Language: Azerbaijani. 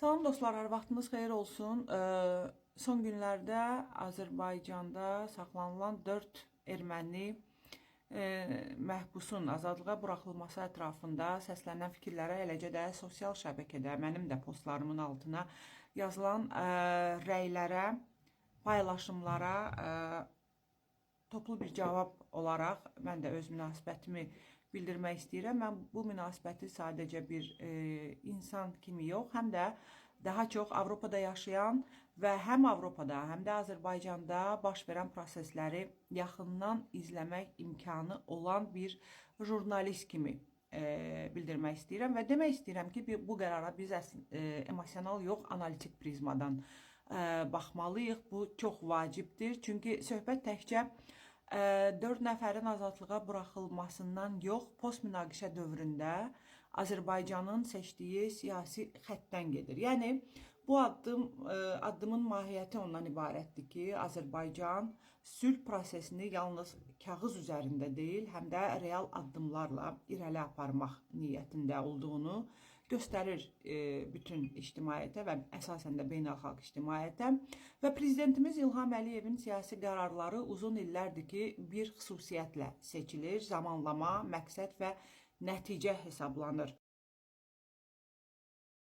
Salam dostlar, hər vaxtınız xeyir olsun. Son günlərdə Azərbaycanda saxlanılan 4 erməni məhbusun azadlığa buraxılması ətrafında səslənən fikirlərə, eləcə də sosial şəbəkədə mənim də postlarımın altına yazılan rəylərə, paylaşımlara toplu bir cavab olaraq mən də öz münasibətimi bildirmək istəyirəm. Mən bu münasibəti sadəcə bir insan kimi yox, həm də daha çox Avropada yaşayan və həm Avropada, həm də Azərbaycanda baş verən prosesləri yaxından izləmək imkanı olan bir jurnalist kimi bildirmək istəyirəm və demək istəyirəm ki, bu qərara biz emosional yox, analitik prizmadan baxmalıyıq. Bu çox vacibdir. Çünki söhbət təkcə 4 nəfərin azadlığa buraxılmasından yox, post-münaqişə dövründə Azərbaycanın seçdiyi siyasi xəttdən gedir. Yəni, bu addımın mahiyyəti ondan ibarətdir ki, Azərbaycan sülh prosesini yalnız kağız üzərində deyil, həm də real addımlarla irəli aparmaq niyyətində olduğunu göstərir bütün ictimaiyyətə və əsasən də beynəlxalq ictimaiyyətə. Və prezidentimiz İlham Əliyevin siyasi qərarları uzun illərdir ki, bir xüsusiyyətlə seçilir, zamanlama, məqsəd və nəticə hesablanır.